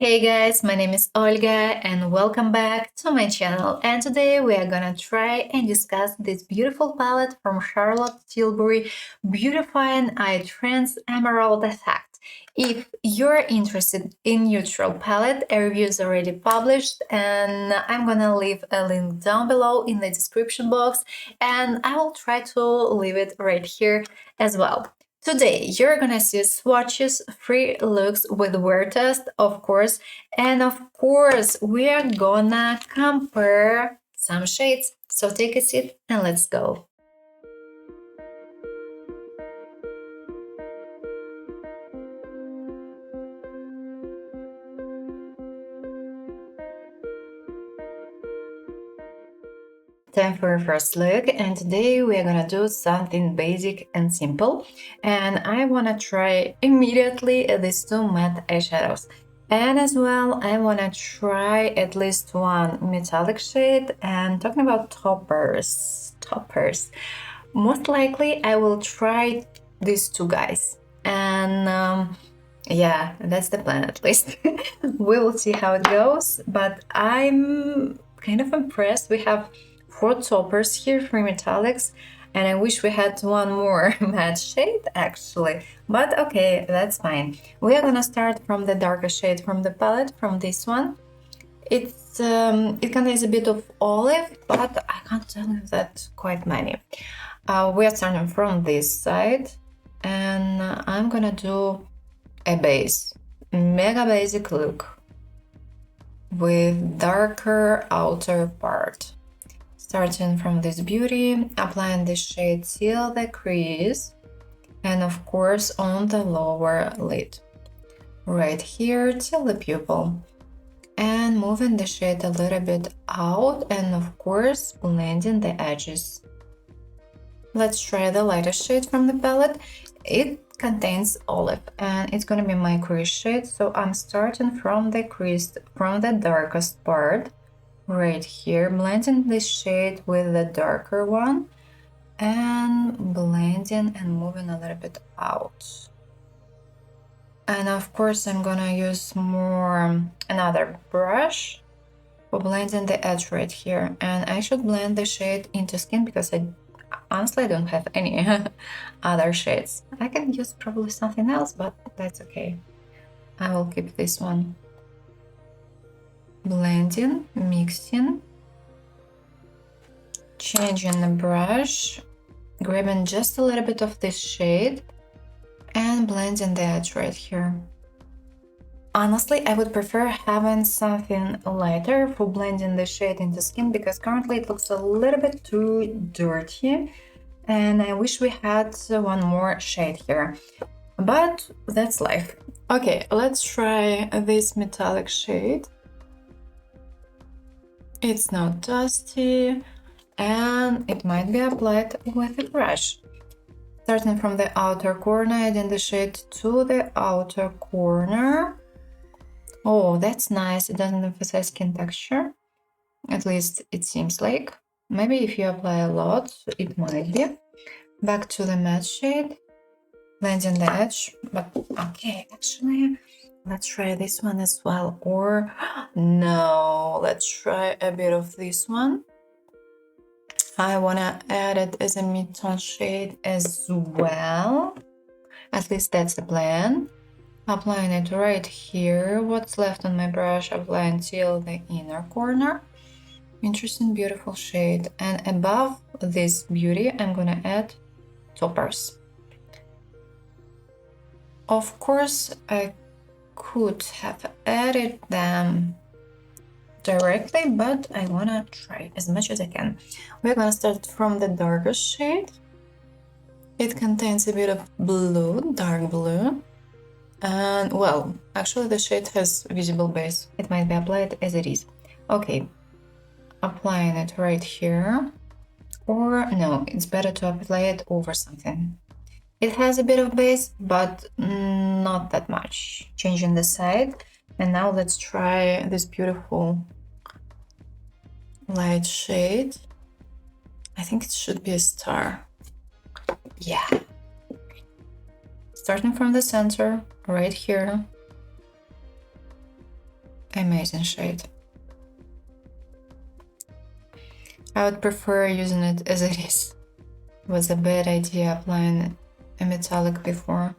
Hey guys, my name is Olga and welcome back to my channel. And today we are gonna try and discuss this beautiful palette from Charlotte Tilbury Beautifying Eye Trends Emerald Effect. If you're interested in neutral palette, a review is already published and I'm gonna leave a link down below in the description box and I will try to leave it right here as well. Today, you're gonna see swatches, 3 looks with wear test, of course, and of course, we are gonna compare some shades. So take a seat and let's go. Time for a first look, and today we are gonna do something basic and simple. And I wanna try immediately these 2 matte eyeshadows. And as well, I wanna try at least one metallic shade. And talking about toppers, most likely I will try these 2 guys. And yeah, that's the plan at least. We will see how it goes, but I'm kind of impressed. We have 4 toppers here, 3 metallics, and I wish we had one more matte shade actually, but okay, that's fine. We are gonna start from the darkest shade from the palette, from this one. It contains a bit of olive, but I can't tell you that quite many. We are starting from this side, and I'm gonna do a base, mega basic look with darker outer part. Starting from this beauty, applying this shade till the crease, and of course on the lower lid, right here till the pupil, and moving the shade a little bit out, and of course blending the edges. Let's try the lightest shade from the palette. It contains olive and it's gonna be my crease shade, so I'm starting from the crease, from the darkest part right here, blending this shade with the darker one and blending and moving a little bit out. And of course I'm gonna use more another brush for blending the edge right here, and I should blend the shade into skin because I honestly don't have any other shades. I can use probably something else, but that's okay. I will keep this one. Blending, mixing, changing the brush, grabbing just a little bit of this shade and blending the edge right here. Honestly, I would prefer having something lighter for blending the shade into skin because currently it looks a little bit too dirty and I wish we had one more shade here, but that's life. Okay, let's try this metallic shade. It's not dusty and it might be applied with a brush. Starting from the outer corner, adding the shade to the outer corner. Oh, that's nice. It doesn't emphasize skin texture. At least it seems like. Maybe if you apply a lot, it might be. Back to the matte shade. Blending the edge. But okay, actually, let's try this one as well. Or no, let's try a bit of this one. I want to add it as a mid-tone shade as well. At least that's the plan. Applying it right here. What's left on my brush, applying till the inner corner. Interesting, beautiful shade. And above this beauty, I'm gonna add toppers. Of course, I could have added them directly, but I wanna try as much as I can. We're gonna start from the darkest shade. It contains a bit of blue, dark blue. And well, actually the shade has visible base. It might be applied as it is. Okay, applying it right here. Or no, it's better to apply it over something. It has a bit of base, but not that much. Changing the side. And now let's try this beautiful light shade. I think it should be a star. Yeah. Starting from the center, right here. Amazing shade. I would prefer using it as it is. It was a bad idea applying a metallic before,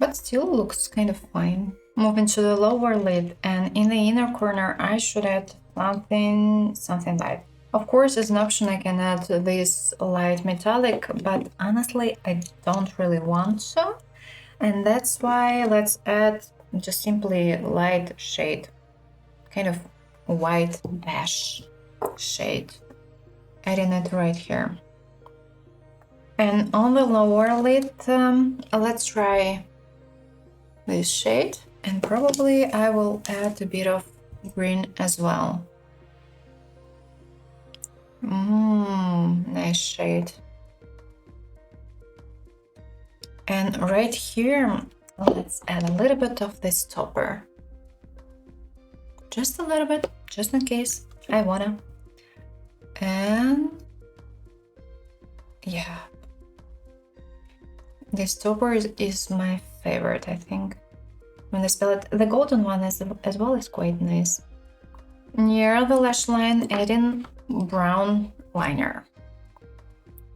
but still looks kind of fine. Moving to the lower lid, and in the inner corner I should add something light. Of course, as an option I can add this light metallic, but honestly I don't really want so, and that's why let's add just simply light shade, kind of white ash shade. Adding it right here. And on the lower lid, let's try this shade, and probably I will add a bit of green as well. Nice shade. And right here, let's add a little bit of this topper. Just a little bit, just in case I wanna. And yeah, this topper is my favorite, I think. When this palette, the golden one as well is quite nice. Near the lash line, adding brown liner.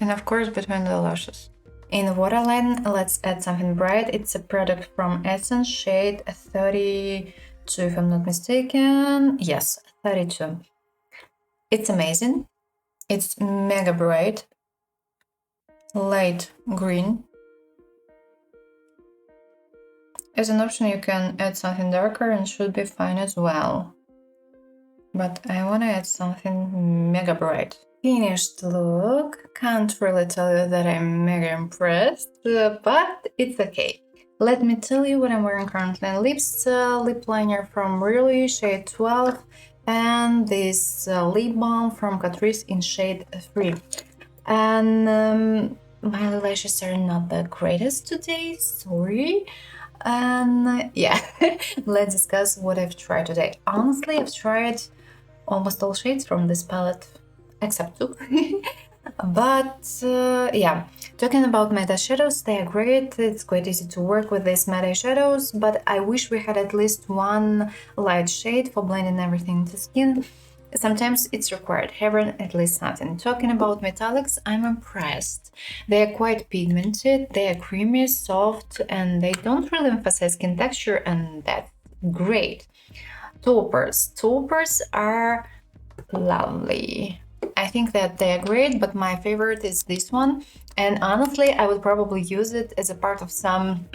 And of course between the lashes. In the waterline, let's add something bright. It's a product from Essence, shade 32, if I'm not mistaken. Yes, 32. It's amazing. It's mega bright. Light green. As an option, you can add something darker and should be fine as well. But I want to add something mega bright. Finished look. Can't really tell you that I'm mega impressed, but it's okay. Let me tell you what I'm wearing currently. Lips lip liner from Really, shade 12, and this lip balm from Catrice in shade 3. And my lashes are not the greatest today, sorry. And yeah, let's discuss what I've tried today. Honestly, I've tried almost all shades from this palette, except 2. But yeah, talking about matte eyeshadows, they are great. It's quite easy to work with these matte eyeshadows, but I wish we had at least one light shade for blending everything into skin. Sometimes it's required having at least something. Talking about metallics, I'm impressed. They are quite pigmented, they are creamy, soft, and they don't really emphasize skin texture, and that's great. Toppers. Toppers are lovely. I think that they are great, but my favorite is this one. And honestly, I would probably use it as a part of some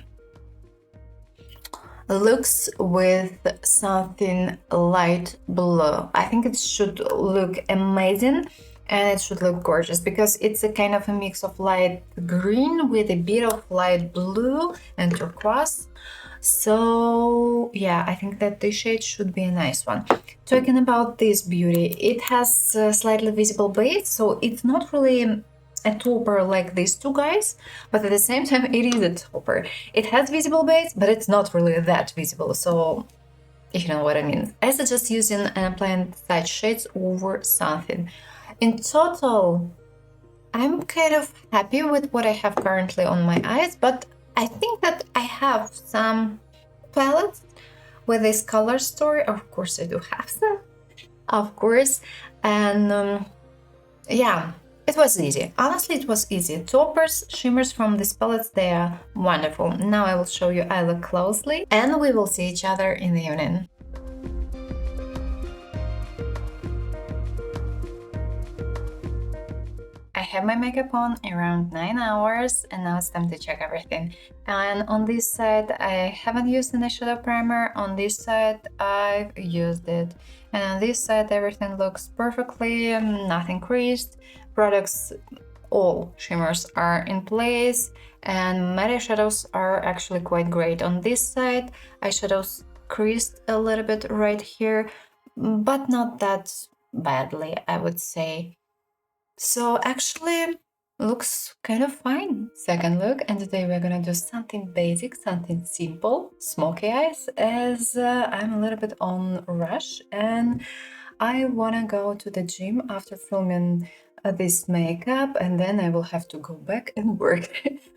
looks with something light blue. I think it should look amazing and it should look gorgeous because it's a kind of a mix of light green with a bit of light blue and turquoise. So yeah, I think that this shade should be a nice one. Talking about this beauty, it has a slightly visible base, so it's not really a topper like these two guys, but at the same time it is a topper. It has visible base, but it's not really that visible, so if you know what I mean. I suggest using and applying such shades over something. In total, I'm kind of happy with what I have currently on my eyes, but I think that I have some palettes with this color story. Of course I do have some, of course, and yeah, it was easy. Honestly, it was easy. Toppers, shimmers from these palettes, they are wonderful. Now I will show you eye look closely and we will see each other in the evening. I have my makeup on around 9 hours and now it's time to check everything. And on this side I haven't used an eyeshadow primer, on this side I've used it. And on this side everything looks perfectly, nothing creased. Products, all shimmers are in place and matte eyeshadows are actually quite great. On this side eyeshadows creased a little bit right here, but not that badly, I would say. So actually looks kind of fine. Second look, and today we're gonna do something basic, something simple, smoky eyes, as I'm a little bit on rush and I wanna go to the gym after filming this makeup, and then I will have to go back and work,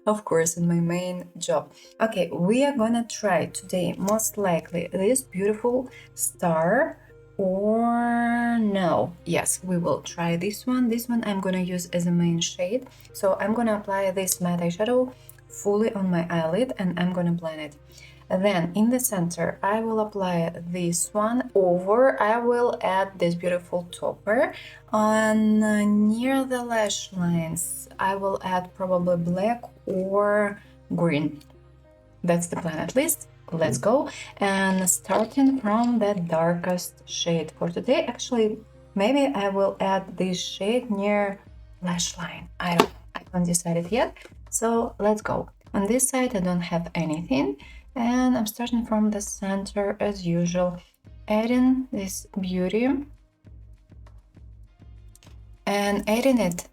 of course, in my main job. Okay, we are gonna try today most likely this beautiful star, or no, yes, we will try this one. This one I'm gonna use as a main shade. So I'm gonna apply this matte eyeshadow fully on my eyelid and I'm gonna blend it. Then in the center I will apply this one. Over I will add this beautiful topper. On near the lash lines I will add probably black or green. That's the plan at least. Let's go. And starting from the darkest shade for today, actually maybe I will add this shade near lash line. I haven't decided yet, so let's go. On this side I don't have anything, and I'm starting from the center as usual, adding this beauty and adding it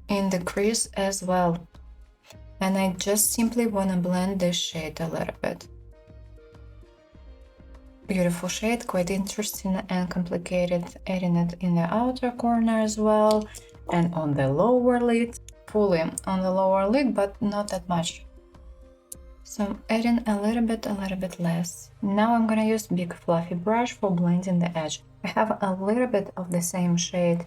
in the crease as well. And I just simply want to blend this shade a little bit. Beautiful shade, quite interesting and complicated. Adding it in the outer corner as well, and on the lower lid, fully on the lower lid, but not that much. So I'm adding a little bit less. Now I'm gonna use big fluffy brush for blending the edge. I have a little bit of the same shade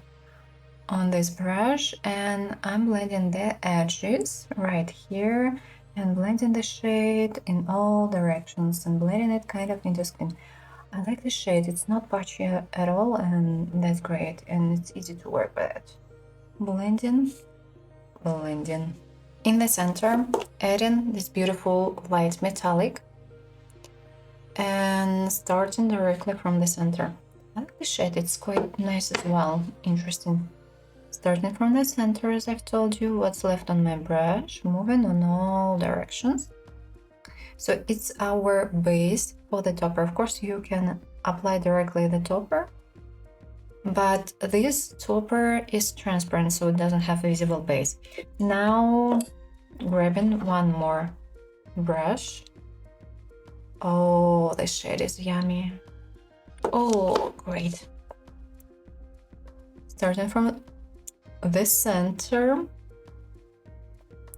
on this brush, and I'm blending the edges right here and blending the shade in all directions and blending it kind of into skin. I like the shade, it's not patchy at all, and that's great, and it's easy to work with it. Blending. In the center, adding this beautiful light metallic and starting directly from the center. I like the shade, it's quite nice as well, interesting. Starting from the center, as I've told you, what's left on my brush, moving on all directions. So it's our base for the topper. Of course, you can apply directly the topper, but this topper is transparent, so it doesn't have visible base. Now, grabbing one more brush. Oh, this shade is yummy. Oh, great. Starting from the center,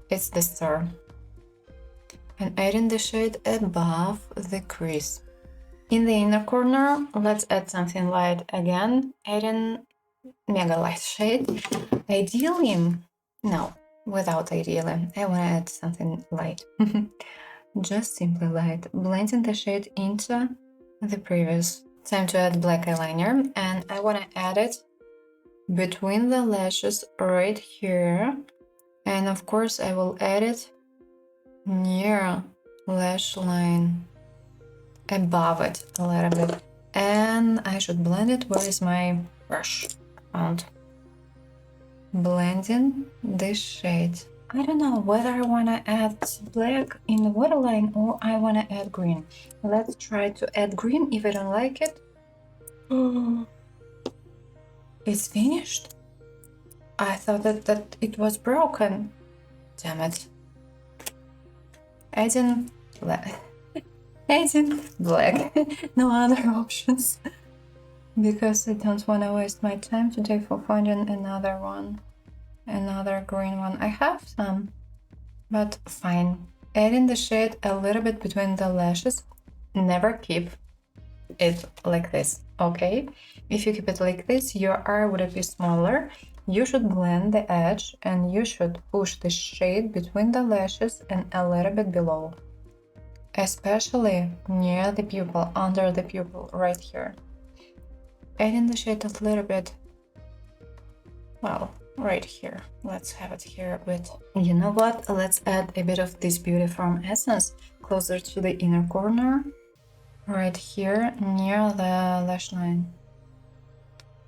it's the star, and adding the shade above the crease. In the inner corner, let's add something light again, adding mega light shade. Ideally, no, without ideally, I want to add something light. Just simply light, blending the shade into the previous. Time to add black eyeliner, and I want to add it between the lashes right here, and of course I will add it near lash line, above it a little bit, and I should blend it. Where is my brush? Found. Blending this shade. I don't know whether I want to add black in the waterline or I want to add green. Let's try to add green. If I don't like it, it's finished. I thought that it was broken. Damn it. Adding black. Adding black. No other options. Because I don't want to waste my time today for finding another one. Another green one. I have some, but fine. Adding the shade a little bit between the lashes. Never keep it like this, okay? If you keep it like this, your eye would be smaller. You should blend the edge and you should push the shade between the lashes and a little bit below, especially near the pupil, under the pupil, right here. Adding the shade a little bit, well, right here. Let's have it here a bit. You know what? Let's add a bit of this Beauty from Essence closer to the inner corner, right here near the lash line.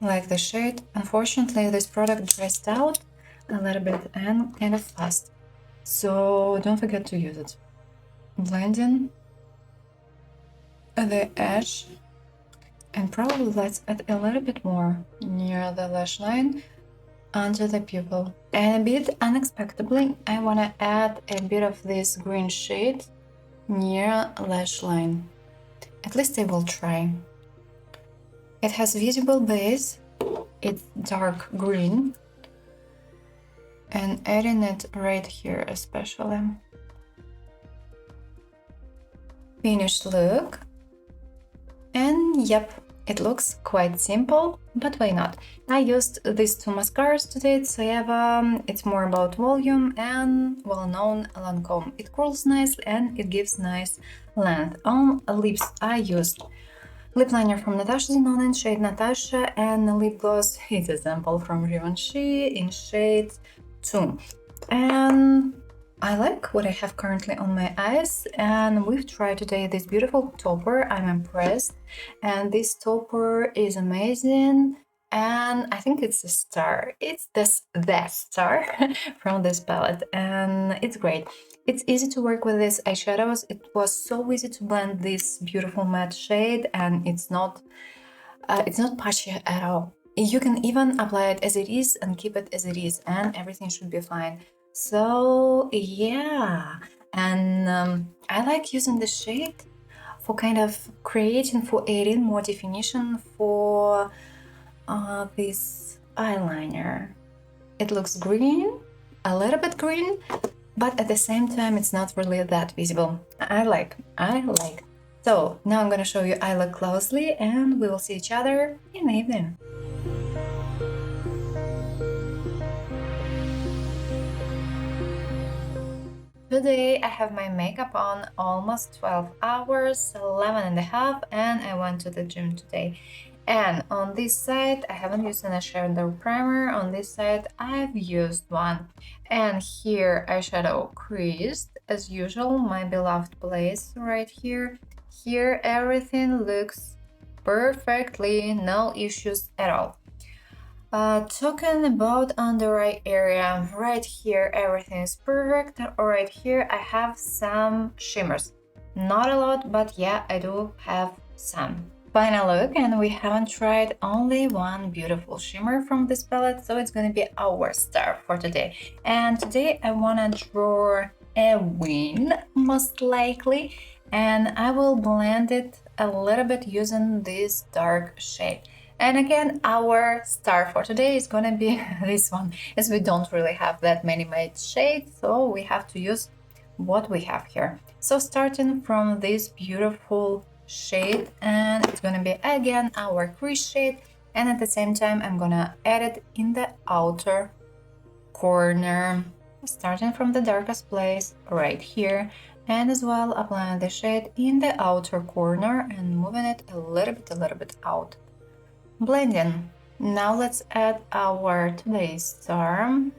Like the shade. Unfortunately, this product dries out a little bit and kind of fast, so don't forget to use it. Blending the edge, and probably let's add a little bit more near the lash line, under the pupil. And a bit unexpectedly, I want to add a bit of this green shade near lash line. At least I will try. It has visible base, it's dark green, and adding it right here especially. Finished look. And yep, it looks quite simple, but why not? I used these two mascaras today. It's it's more about volume and well-known Lancome. It curls nicely and it gives nice length. On lips, I used lip liner from Natasha Denona in shade Natasha, and the lip gloss is a sample from Givenchy in shade 2. And I like what I have currently on my eyes, and we've tried today this beautiful topper. I'm impressed, and this topper is amazing, and I think it's a star. It's the star from this palette, and it's great. It's easy to work with these eyeshadows. It was so easy to blend this beautiful matte shade, and it's not patchy at all. You can even apply it as it is and keep it as it is, and everything should be fine. So yeah, and I like using the shade for kind of adding more definition for this eyeliner. It looks green, a little bit green, but at the same time it's not really that visible. I like. So now I'm gonna show you eye look closely, and we will see each other in the evening. Today I have my makeup on almost 12 hours, 11 and a half, and I went to the gym today. And on this side I haven't used an eyeshadow primer. On this side I've used one. And here eyeshadow creased as usual, my beloved place right here. Here everything looks perfectly, no issues at all. Talking about under eye area, right here everything is perfect. Right here I have some shimmers. Not a lot, but yeah, I do have some. Final look, and we haven't tried only one beautiful shimmer from this palette, so it's gonna be our star for today. And today I wanna draw a wing, most likely, and I will blend it a little bit using this dark shade. And again, our star for today is gonna be this one, as we don't really have that many matte shades, so we have to use what we have here. So starting from this beautiful shade, and it's gonna be again our crease shade, and at the same time I'm gonna add it in the outer corner, starting from the darkest place right here, and as well applying the shade in the outer corner and moving it a little bit out. Blending. Now let's add our today's star, and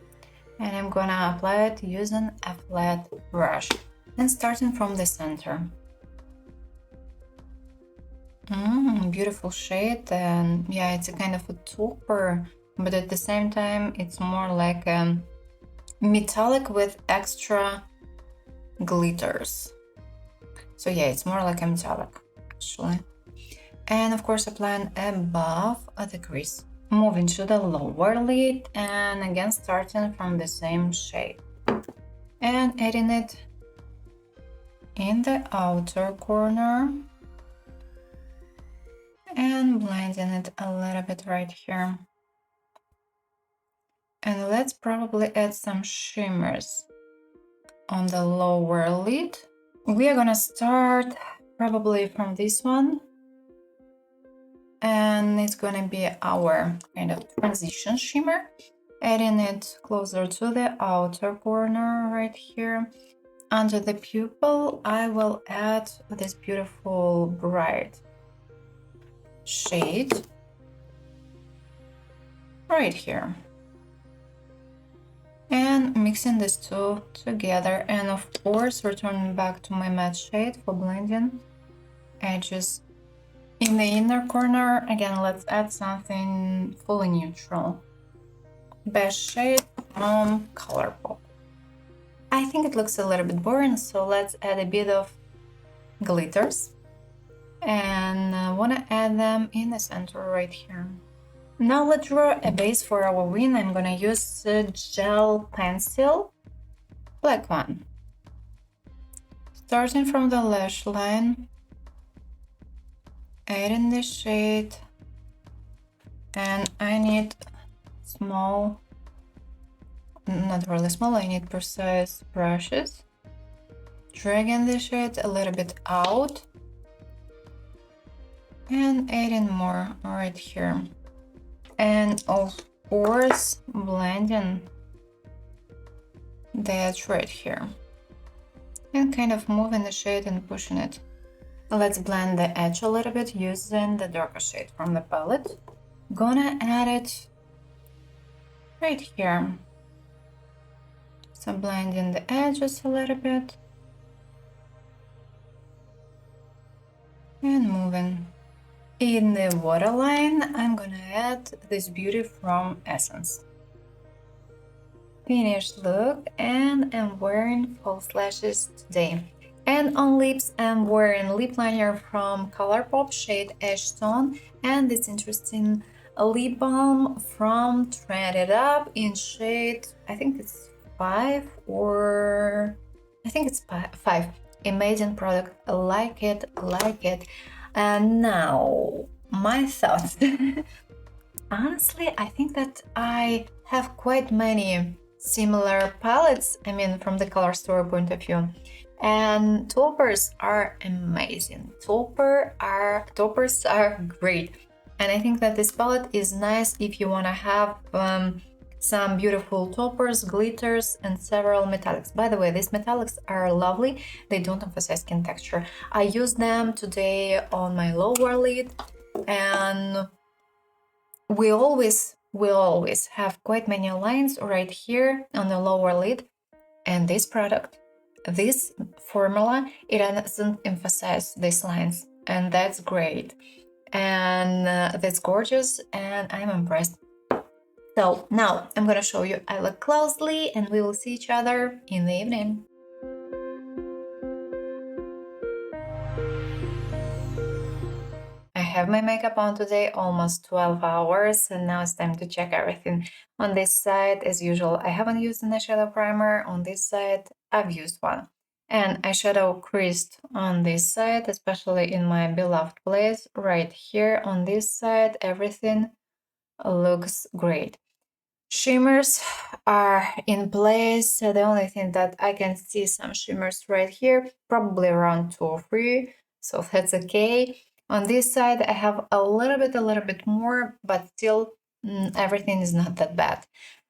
I'm gonna apply it using a flat brush and starting from the center. Beautiful shade, and yeah, it's a kind of a topper, but at the same time it's more like a metallic with extra glitters. So yeah, it's more like a metallic actually. And of course applying above the crease. Moving to the lower lid, and again starting from the same shade and adding it in the outer corner and blending it a little bit right here. And let's probably add some shimmers on the lower lid. We are gonna start probably from this one, and it's gonna be our kind of transition shimmer, adding it closer to the outer corner right here. Under the pupil I will add this beautiful bright shade right here, and mixing these two together, and of course returning back to my matte shade for blending edges. In the inner corner, again, let's add something fully neutral. Beige shade from Colourpop. I think it looks a little bit boring, so let's add a bit of glitters. And I want to add them in the center right here. Now let's draw a base for our wing. I'm gonna use a gel pencil, black one. Starting from the lash line, adding the shade, And I need small, not really small, I need precise brushes. Dragging the shade a little bit out and adding more right here. And of course, blending that right here. And kind of moving the shade and pushing it. Let's blend the edge a little bit using the darker shade from the palette. Gonna add it right here. So blending the edges a little bit. And moving. In the waterline, I'm gonna add this beauty from Essence. Finished look, and I'm wearing false lashes today. And on lips, I'm wearing lip liner from Colourpop shade Ash Tone and this interesting lip balm from Trend It Up in shade, I think it's 5 or I think it's 5. Amazing product, like it, like it. And now my thoughts. Honestly, I think that I have quite many similar palettes, I mean from the color store point of view, and toppers are amazing. Toppers are great, and I think that this palette is nice if you want to have some beautiful toppers, glitters, and several metallics. By the way, these metallics are lovely. They don't emphasize skin texture. I use them today on my lower lid, and we always have quite many lines right here on the lower lid, and this product, this formula, it doesn't emphasize these lines, and that's great, and that's gorgeous, and I'm impressed. So now I'm gonna show you I look closely, and we will see each other in the evening. I have my makeup on today almost 12 hours, and now it's time to check everything. On this side, as usual, I haven't used an eyeshadow primer. On this side, I've used one. And eyeshadow creased on this side, especially in my beloved place. Right here on this side, everything looks great. Shimmers are in place. The only thing that I can see some shimmers right here, probably around 2 or 3, so that's okay. On this side, I have a little bit more, but still everything is not that bad.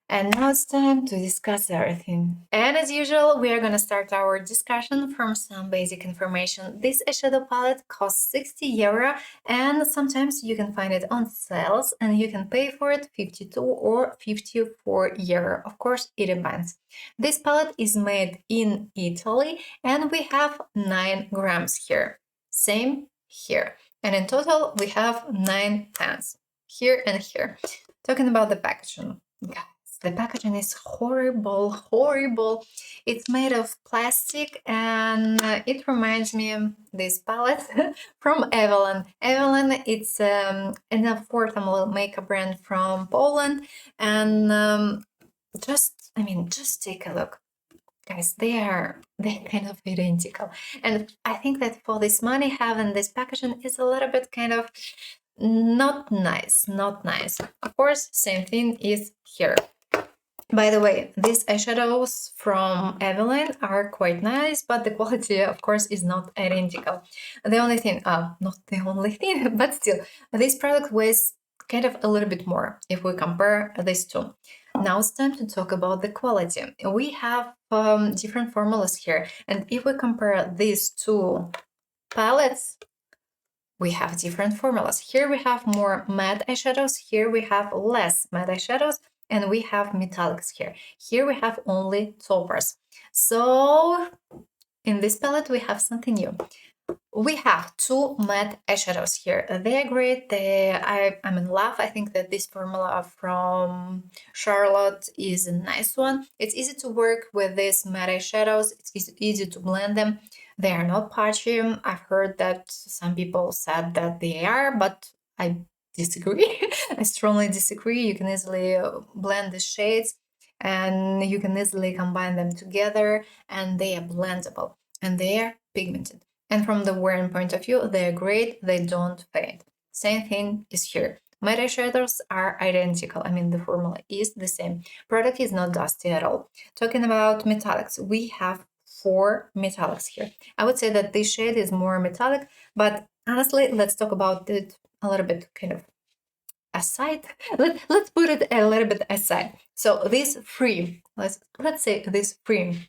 And now it's time to discuss everything. And as usual, we are gonna start our discussion from some basic information. This eyeshadow palette costs 60 euro, and sometimes you can find it on sales and you can pay for it 52 or 54 euro. Of course, it depends. This palette is made in Italy, and we have 9 grams here. Same here. And in total, we have 9 pens here and here. Talking about the packaging. The packaging is horrible. It's made of plastic, and it reminds me of this palette from Evelyn. Evelyn, it's an affordable makeup brand from Poland, and just take a look. Guys, they're kind of identical, and I think that for this money, having this packaging is a little bit kind of not nice. Of course, same thing is here. By the way, these eyeshadows from Evelyn are quite nice, but the quality, of course, is not identical. The only thing, not the only thing, but still, this product weighs kind of a little bit more if we compare these two. Now it's time to talk about the quality. We have different formulas here, and if we compare these two palettes, we have different formulas. Here we have more matte eyeshadows, here we have less matte eyeshadows, and we have metallics here. Here we have only toppers. So in this palette we have something new. We have 2 matte eyeshadows here. They're great. I'm in love. I think that this formula from Charlotte is a nice one. It's easy to work with these matte eyeshadows. It's easy to blend them. They are not patchy. I've heard that some people said that they are, but I disagree. I strongly disagree. You can easily blend the shades, and you can easily combine them together, and they are blendable, and they are pigmented. And from the wearing point of view, they're great. They don't fade. Same thing is here. Matte eyeshadows are identical. I mean, the formula is the same. Product is not dusty at all. Talking about metallics, we have 4 metallics here. I would say that this shade is more metallic, but honestly, let's talk about it a little bit kind of aside. Let's put it a little bit aside. So these 3, let's say these 3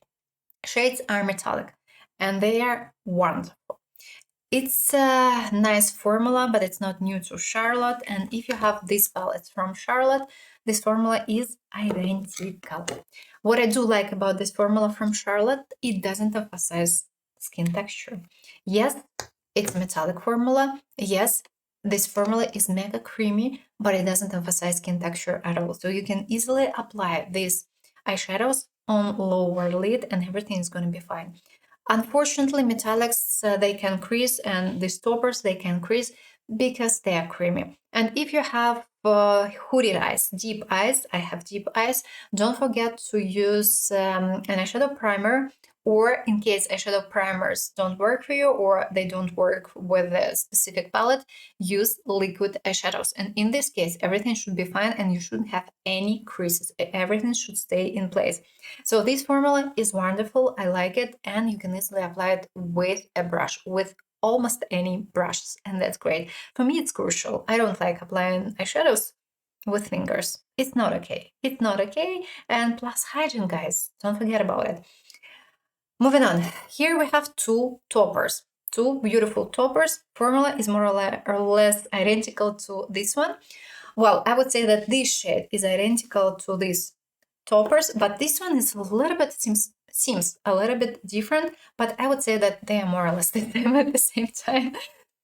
shades are metallic and they are wonderful. It's a nice formula, but it's not new to Charlotte. And if you have these palettes from Charlotte, this formula is identical. What I do like about this formula from Charlotte, it doesn't emphasize skin texture. Yes, it's a metallic formula. Yes, this formula is mega creamy, but it doesn't emphasize skin texture at all. So you can easily apply these eyeshadows on lower lid and everything is going to be fine. Unfortunately, metallics, they can crease, and these toppers, they can crease because they are creamy. And if you have hooded eyes, deep eyes, I have deep eyes, don't forget to use an eyeshadow primer, or in case eyeshadow primers don't work for you or they don't work with a specific palette, use liquid eyeshadows. And in this case, everything should be fine and you shouldn't have any creases. Everything should stay in place. So this formula is wonderful. I like it, and you can easily apply it with a brush, with almost any brushes, and that's great. For me, it's crucial. I don't like applying eyeshadows with fingers. It's not okay. It's not okay. And plus hygiene, guys. Don't forget about it. Moving on. Here we have 2 toppers. 2 beautiful toppers. Formula is more or less identical to this one. Well, I would say that this shade is identical to these toppers, but this one is a little bit, seems a little bit different, but I would say that they are more or less the same at the same time.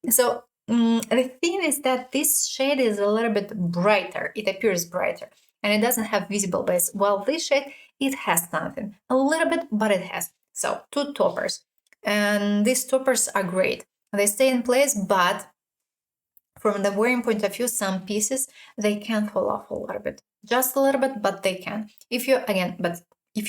So the thing is that this shade is a little bit brighter. It appears brighter and it doesn't have visible base. While this shade, it has something, a little bit, but it has. So 2 toppers, and these toppers are great. They stay in place, but from the wearing point of view, some pieces, they can fall off a little bit, just a little bit, but they can. If you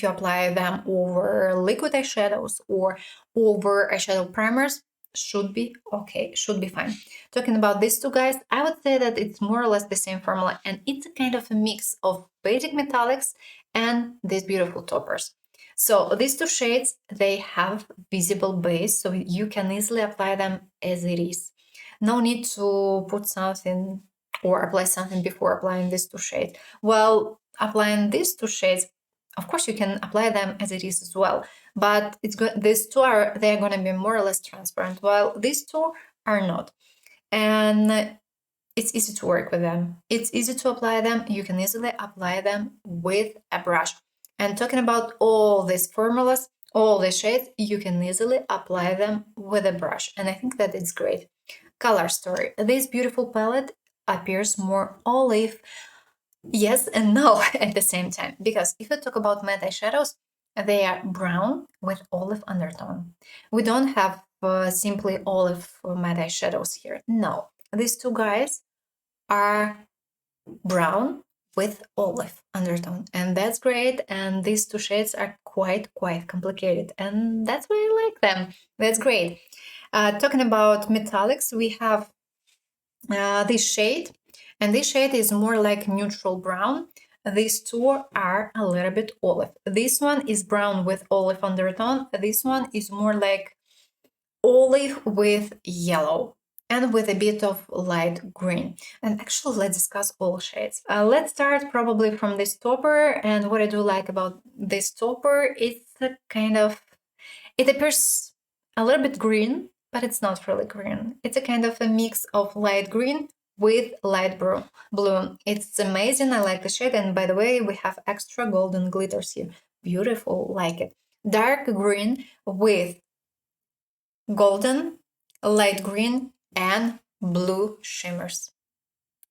apply them over liquid eyeshadows or over eyeshadow primers, should be okay, should be fine. Talking about these 2 guys, I would say that it's more or less the same formula, and it's a kind of a mix of basic metallics and these beautiful toppers. So these 2 shades, they have visible base, so you can easily apply them as it is. No need to put something or apply something before applying these 2 shades. Well, applying these 2 shades, of course, you can apply them as it is as well, but these 2 they're going to be more or less transparent, while these 2 are not. And it's easy to work with them. It's easy to apply them. You can easily apply them with a brush. And talking about all these formulas, all the shades, you can easily apply them with a brush. And I think that it's great. Color story. This beautiful palette appears more olive. Yes and no at the same time. Because if you talk about matte eyeshadows, they are brown with olive undertone. We don't have simply olive matte eyeshadows here. No. These 2 guys are brown with olive undertone, and that's great. And these 2 shades are quite complicated, and that's why I like them. That's great. Talking about metallics, we have this shade, and this shade is more like neutral brown. These 2 are a little bit olive. This one is brown with olive undertone. This one is more like olive with yellow and with a bit of light green. And actually, let's discuss all shades. Let's start probably from this topper. And what I do like about this topper, it's a kind of, it appears a little bit green, but it's not really green. It's a kind of a mix of light green with light blue. It's amazing. I like the shade. And by the way, we have extra golden glitters here. Beautiful, like it. Dark green with golden, light green, and blue shimmers.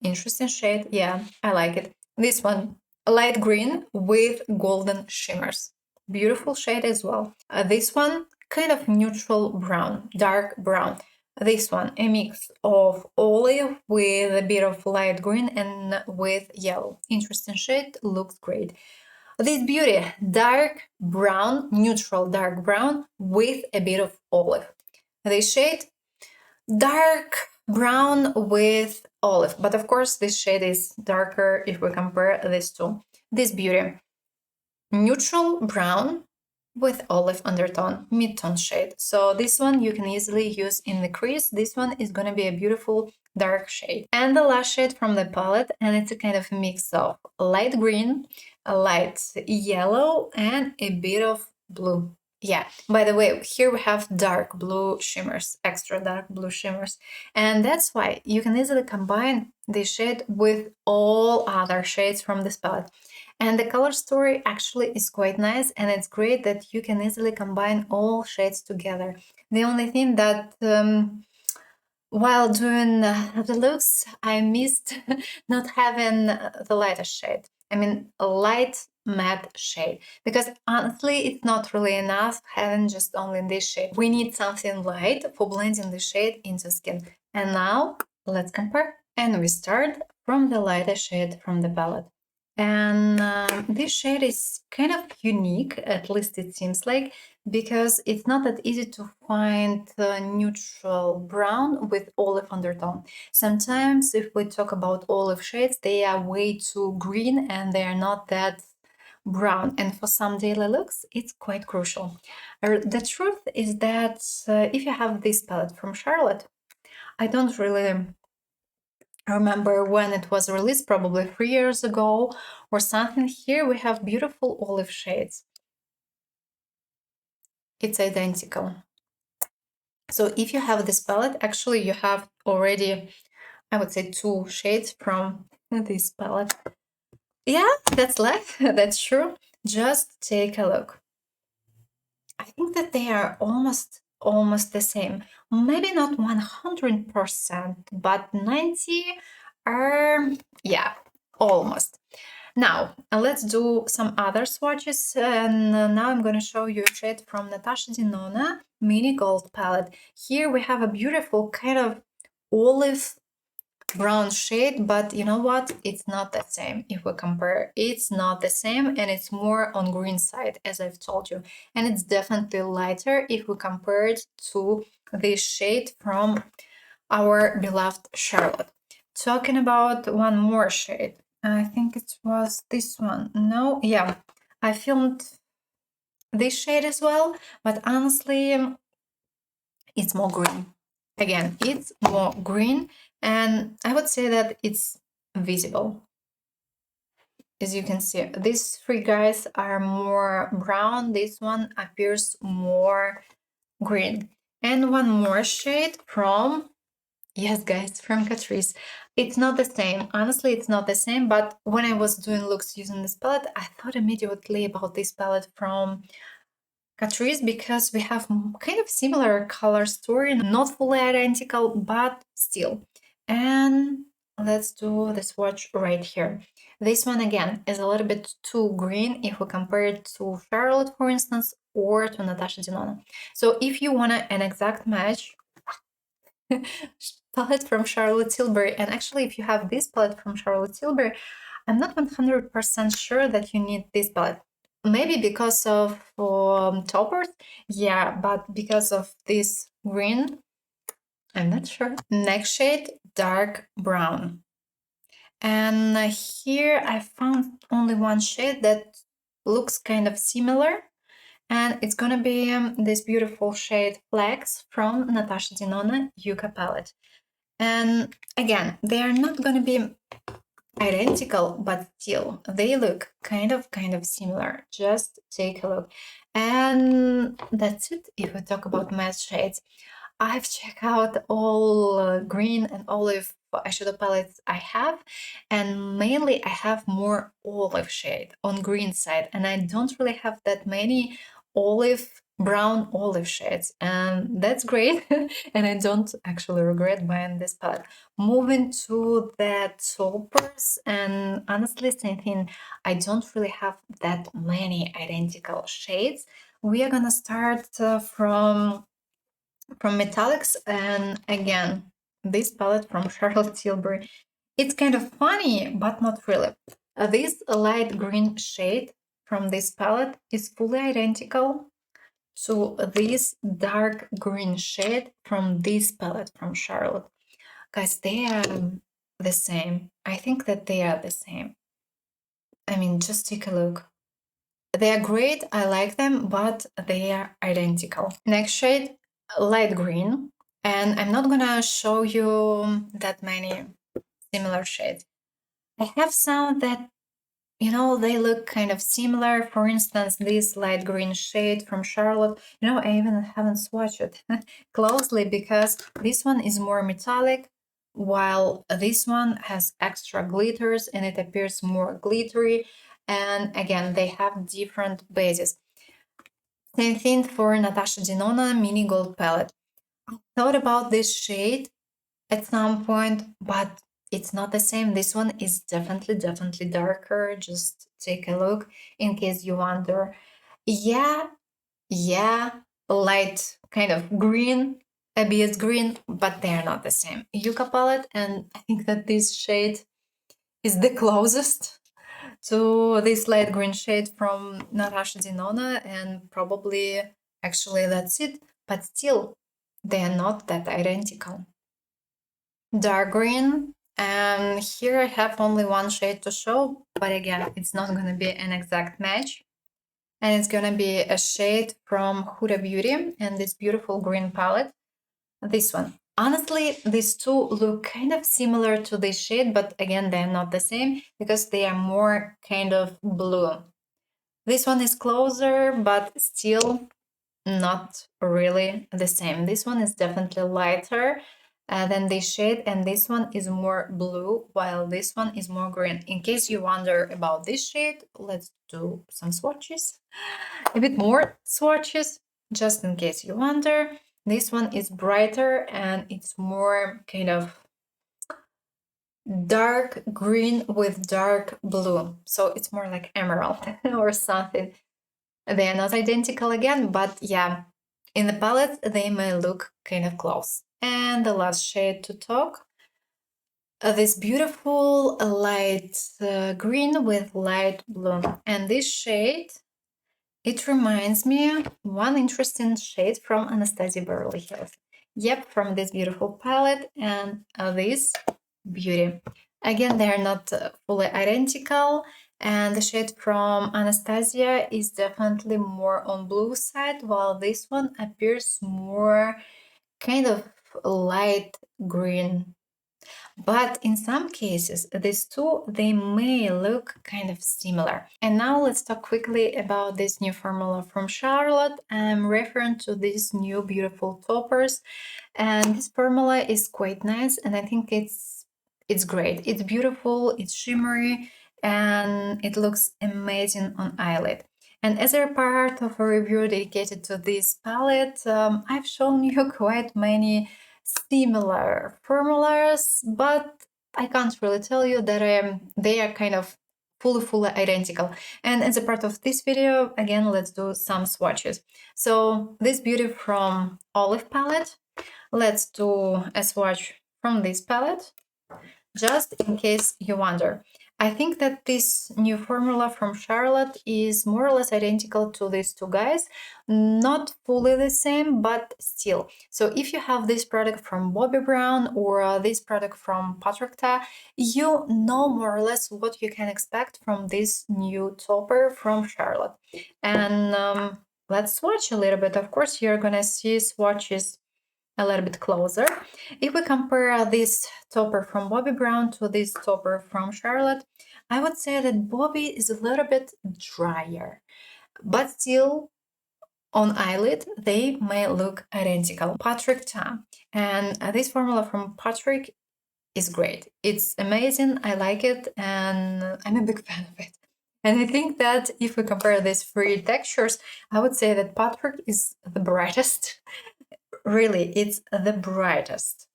Interesting shade. Yeah, I like it. This one, light green with golden shimmers. Beautiful shade as well. This one, kind of neutral brown, dark brown. This one, a mix of olive with a bit of light green and with yellow. Interesting shade, looks great. This beauty, dark brown, neutral dark brown with a bit of olive. This shade, dark brown with olive. But of course, this shade is darker if we compare these two. This beauty, neutral brown with olive undertone, mid-tone shade. So this one you can easily use in the crease. This one is going to be a beautiful dark shade. And the last shade from the palette, and it's a kind of mix of light green, a light yellow, and a bit of blue. Yeah, by the way, here we have dark blue shimmers, extra dark blue shimmers. And that's why you can easily combine this shade with all other shades from this palette. And the color story actually is quite nice, and it's great that you can easily combine all shades together. The only thing that while doing the looks, I missed not having the lighter shade. I mean, a light matte shade, because honestly, it's not really enough having just only this shade. We need something light for blending the shade into skin. And now let's compare. And we start from the lighter shade from the palette. And this shade is kind of unique, at least it seems like, because it's not that easy to find neutral brown with olive undertone. Sometimes if we talk about olive shades, they are way too green and they are not that brown. And for some daily looks, it's quite crucial. The truth is that if you have this palette from Charlotte, I don't really remember when it was released, probably 3 years ago or something. Here we have beautiful olive shades. It's identical. So if you have this palette, actually you have already, I would say, 2 shades from this palette. Yeah, that's life. That's true. Just take a look. I think that they are almost the same. Maybe not 100%, but 90 are, yeah, almost. Now, let's do some other swatches, and now I'm going to show you a shade from Natasha Denona Mini Gold Palette. Here we have a beautiful kind of olive brown shade, but you know what? It's not the same. If we compare, it's not the same, and it's more on green side, as I've told you. And it's definitely lighter if we compare it to this shade from our beloved Charlotte. Talking about one more shade, I think it was this one. No, yeah, I filmed this shade as well, but honestly, it's more green. Again, it's more green, and I would say that it's visible. As you can see, these 3 guys are more brown. This one appears more green. And one more shade from, yes, guys, from Catrice. It's not the same. Honestly, it's not the same, but when I was doing looks using this palette, I thought immediately about this palette from Catrice because we have kind of similar color story, not fully identical, but still. And let's do the swatch right here. This one, again, is a little bit too green if we compare it to Charlotte, for instance, or to Natasha Denona. So if you want an exact match, palette from Charlotte Tilbury, and actually if you have this palette from Charlotte Tilbury, I'm not 100% sure that you need this palette. Maybe because of toppers, yeah, but because of this green, I'm not sure. Next shade, dark brown. And here I found only one shade that looks kind of similar, and it's gonna be this beautiful shade Flex from Natasha Denona Yucca palette. And again, they are not gonna be identical, but still they look kind of similar. Just take a look. And that's it if we talk about matte shades. I've checked out all green and olive eyeshadow palettes I have, and mainly I have more olive shade on green side, and I don't really have that many brown olive shades, and that's great. And I don't actually regret buying this palette. Moving to the toppers, and honestly, same thing, I don't really have that many identical shades. We are gonna start from metallics, and again, this palette from Charlotte Tilbury. It's kind of funny, but not really. This light green shade from this palette is fully identical to this dark green shade from this palette from Charlotte. Guys, the same. I think that they are the same. I mean, just take a look. They are great, I like them, but they are identical. Next shade, light green. And I'm not gonna show you that many similar shades. I have some that, you know, they look kind of similar. For instance, this light green shade from Charlotte. You know, I even haven't swatched it closely because this one is more metallic, while this one has extra glitters and it appears more glittery. And again, they have different bases. Same thing for Natasha Denona Mini Gold Palette. I thought about this shade at some point, but it's not the same. This one is definitely darker. Just take a look in case you wonder. Yeah, light kind of green, a bit green, but they're not the same. Yucca palette, and I think that this shade is the closest to this light green shade from Natasha Denona, and probably actually that's it, but still they are not that identical. Dark green, and here I have only one shade to show, but again, it's not going to be an exact match. And it's going to be a shade from Huda Beauty and this beautiful green palette. This one. Honestly, these two look kind of similar to this shade, but again, they're not the same because they are more kind of blue. This one is closer, but still not really the same. This one is definitely lighter than this shade, and this one is more blue, while this one is more green. In case you wonder about this shade, let's do some swatches. A bit more swatches, just in case you wonder. This one is brighter and it's more kind of dark green with dark blue. So it's more like emerald or something. They are not identical again, but yeah, in the palette, they may look kind of close. And the last shade to talk, this beautiful light green with light blue. And this shade, it reminds me one interesting shade from Anastasia Beverly Hills. Yep, from this beautiful palette and this beauty. Again, they're not fully identical, and the shade from Anastasia is definitely more on blue side, while this one appears more kind of light green. But in some cases, these two, they may look kind of similar. And now let's talk quickly about this new formula from Charlotte. I'm referring to these new beautiful toppers. And this formula is quite nice, and I think it's great. It's beautiful, it's shimmery, and it looks amazing on eyelid. And as a part of a review dedicated to this palette, I've shown you quite many similar formulas, but I can't really tell you that they are kind of fully identical. And as a part of this video, again, let's do some swatches. So this beauty from Olive palette, let's do a swatch from this palette, just in case you wonder. I think that this new formula from Charlotte is more or less identical to these two guys. Not fully the same, but still. So if you have this product from Bobbi Brown or this product from Patrick Ta, you know more or less what you can expect from this new topper from Charlotte. And let's swatch a little bit. Of course, you're gonna see swatches a little bit closer. If we compare this topper from Bobbi Brown to this topper from Charlotte, I would say that Bobbi is a little bit drier, but still on eyelid, they may look identical. Patrick Ta, and this formula from Patrick is great. It's amazing, I like it, and I'm a big fan of it. And I think that if we compare these three textures, I would say that Patrick is the brightest. Really, it's the brightest.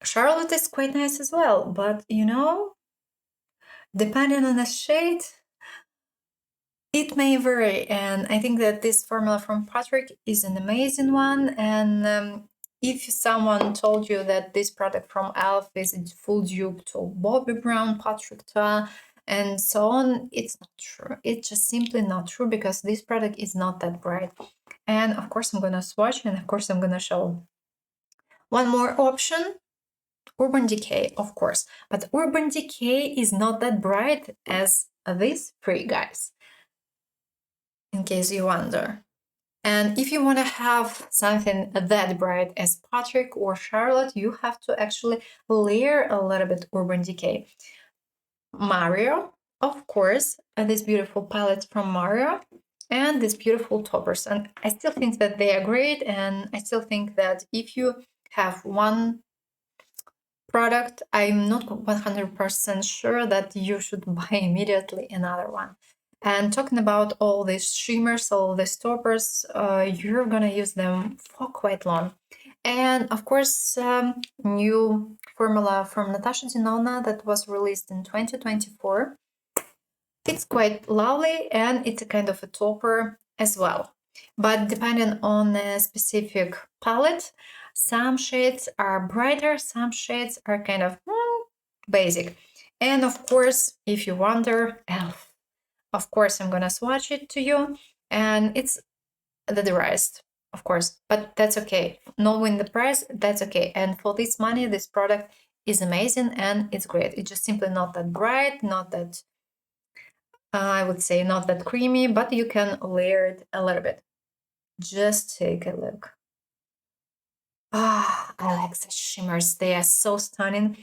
Charlotte is quite nice as well, but you know, depending on the shade, it may vary. And I think that this formula from Patrick is an amazing one. And if someone told you that this product from e.l.f. is a full dupe to Bobbi Brown, Patrick Ta, and so on, it's not true. It's just simply not true because this product is not that bright. And of course, I'm gonna swatch, and of course, I'm gonna show one more option Urban Decay, of course, but Urban Decay is not that bright as these three guys, in case you wonder. And if you want to have something that bright as Patrick or Charlotte, you have to actually layer a little bit Urban Decay. Mario, of course, and this beautiful palette from Mario, and these beautiful toppers. And I still think that they are great, and I still think that if you have one product, I'm not 100% sure that you should buy immediately another one. And talking about all these shimmers, all these toppers, you're gonna use them for quite long. And of course, new formula from Natasha Denona that was released in 2024. It's quite lovely and it's a kind of a topper as well. But depending on a specific palette, some shades are brighter, some shades are kind of basic. And of course, if you wonder, ELF. Of course, I'm gonna swatch it to you, and it's the dearest, of course, but that's okay. Knowing the price, that's okay. And for this money, this product is amazing and it's great. It's just simply not that bright, not that I would say not that creamy, but you can layer it a little bit. Just take a look. I like the shimmers. They are so stunning.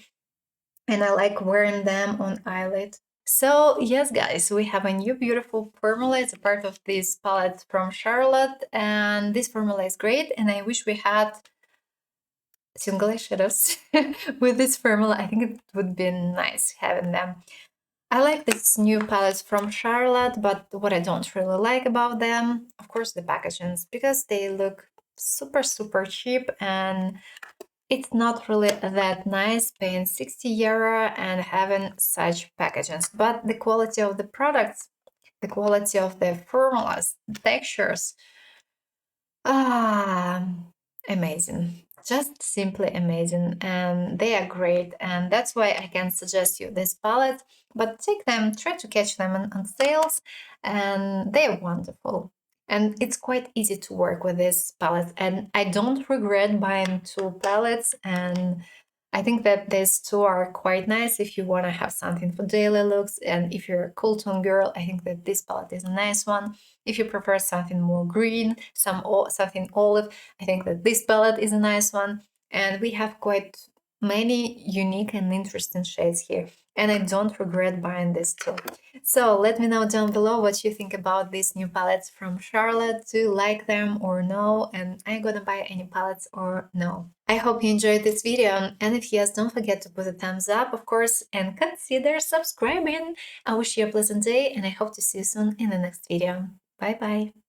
And I like wearing them on eyelid. So yes, guys, we have a new beautiful formula. It's a part of this palette from Charlotte. And this formula is great. And I wish we had single eyeshadows with this formula. I think it would be nice having them. I like this new palettes from Charlotte, but what I don't really like about them, of course, the packagings, because they look super, super cheap and it's not really that nice paying 60 euro and having such packagings. But the quality of the products, the quality of the formulas, the textures, amazing. Just simply amazing, and they are great, and that's why I can suggest you this palette. But take them, try to catch them on sales, and they're wonderful. And it's quite easy to work with this palette, and I don't regret buying two palettes, and I think that these two are quite nice if you want to have something for daily looks, and if you're a cool tone girl, I think that this palette is a nice one. If you prefer something more green, something olive, I think that this palette is a nice one. And we have quite many unique and interesting shades here. And I don't regret buying this too. So let me know down below what you think about these new palettes from Charlotte. Do you like them or no? And are you gonna buy any palettes or no? I hope you enjoyed this video. And if yes, don't forget to put a thumbs up, of course, and consider subscribing. I wish you a pleasant day and I hope to see you soon in the next video. Bye bye.